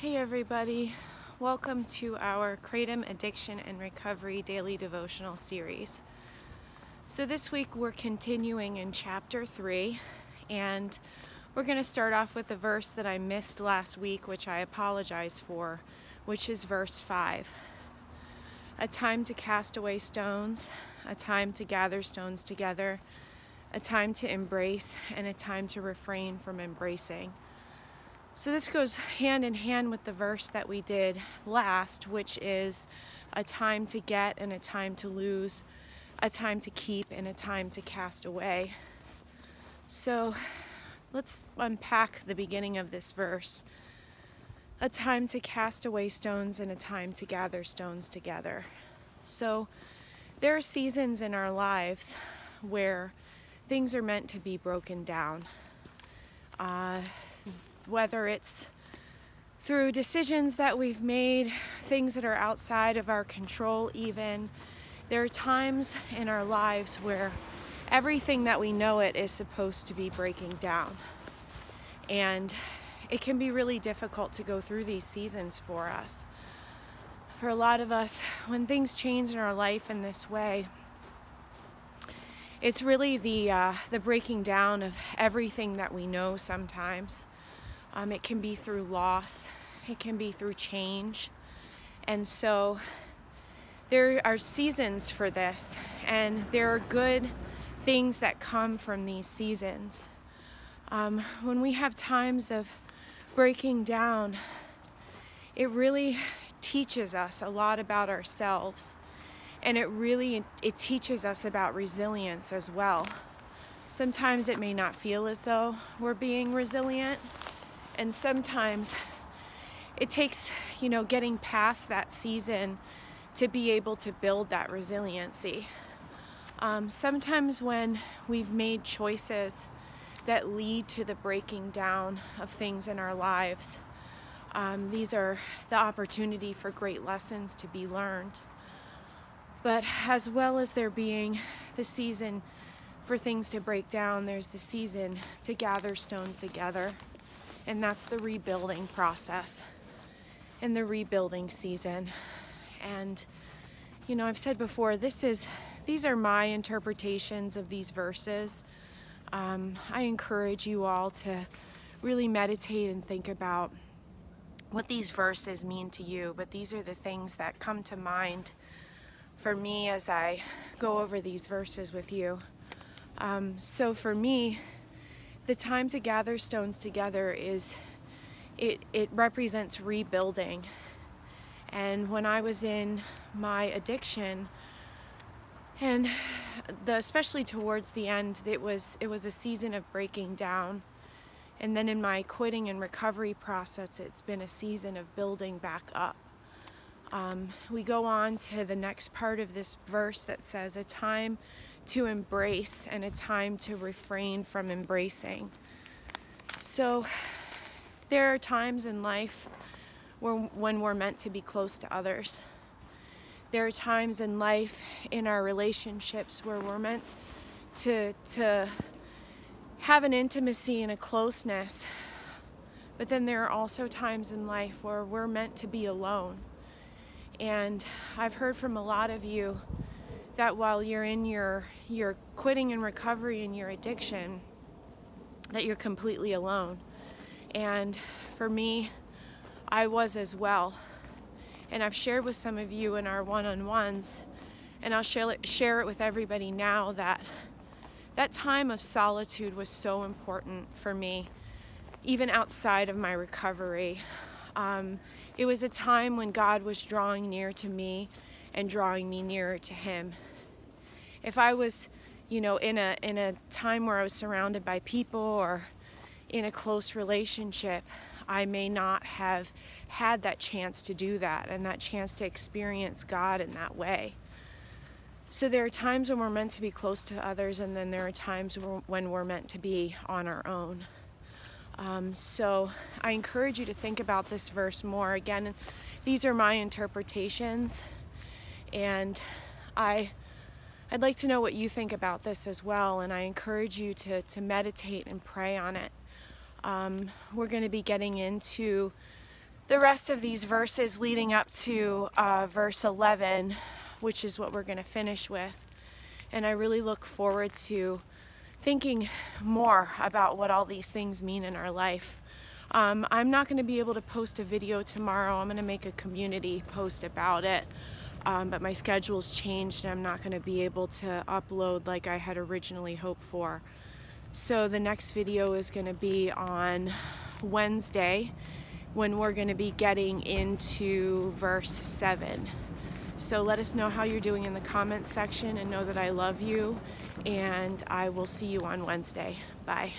Hey everybody, welcome to our Kratom Addiction and Recovery Daily Devotional series. So this week we're continuing in chapter 3, and we're going to start off with the verse that I missed last week, which I apologize for, which is verse 5. A time to cast away stones, a time to gather stones together, a time to embrace, and a time to refrain from embracing. So this goes hand in hand with the verse that we did last, which is a time to get and a time to lose, a time to keep and a time to cast away. So let's unpack the beginning of this verse. A time to cast away stones and a time to gather stones together. So there are seasons in our lives where things are meant to be broken down. Whether it's through decisions that we've made, things that are outside of our control even. There are times in our lives where everything that we know it is supposed to be breaking down. And it can be really difficult to go through these seasons for us. For a lot of us, when things change in our life in this way, it's really the breaking down of everything that we know sometimes. It can be through loss, it can be through change, and so there are seasons for this, and there are good things that come from these seasons. When we have times of breaking down, it really teaches us a lot about ourselves, and it teaches us about resilience as well. Sometimes it may not feel as though we're being resilient. And sometimes it takes, getting past that season to be able to build that resiliency. Sometimes when we've made choices that lead to the breaking down of things in our lives, these are the opportunity for great lessons to be learned. But as well as there being the season for things to break down, there's the season to gather stones together. And that's the rebuilding process and the rebuilding season. And, I've said before, these are my interpretations of these verses. I encourage you all to really meditate and think about what these verses mean to you, but these are the things that come to mind for me as I go over these verses with you. So for me, the time to gather stones together it represents rebuilding. And when I was in my addiction, and especially towards the end, it was a season of breaking down. And then in my quitting and recovery process, it's been a season of building back up. We go on to the next part of this verse that says, a time to embrace and a time to refrain from embracing. So there are times in life when we're meant to be close to others. There are times in life in our relationships where we're meant to have an intimacy and a closeness. But then there are also times in life where we're meant to be alone. And I've heard from a lot of you that while you're in your quitting and recovery and your addiction, that you're completely alone. And for me, I was as well. And I've shared with some of you in our one-on-ones, and I'll share it with everybody now, that time of solitude was so important for me, even outside of my recovery. It was a time when God was drawing near to me and drawing me nearer to Him. If I was, in a time where I was surrounded by people or in a close relationship, I may not have had that chance to do that and that chance to experience God in that way. So there are times when we're meant to be close to others, and then there are times when we're meant to be on our own. So I encourage you to think about this verse more. Again, these are my interpretations, and I'd like to know what you think about this as well, and I encourage you to meditate and pray on it. We're going to be getting into the rest of these verses leading up to verse 11, which is what we're going to finish with. And I really look forward to thinking more about what all these things mean in our life. I'm not going to be able to post a video tomorrow. I'm going to make a community post about it. But my schedule's changed and I'm not going to be able to upload like I had originally hoped for. So the next video is going to be on Wednesday, when we're going to be getting into verse 7. So let us know how you're doing in the comments section, and know that I love you, and I will see you on Wednesday. Bye.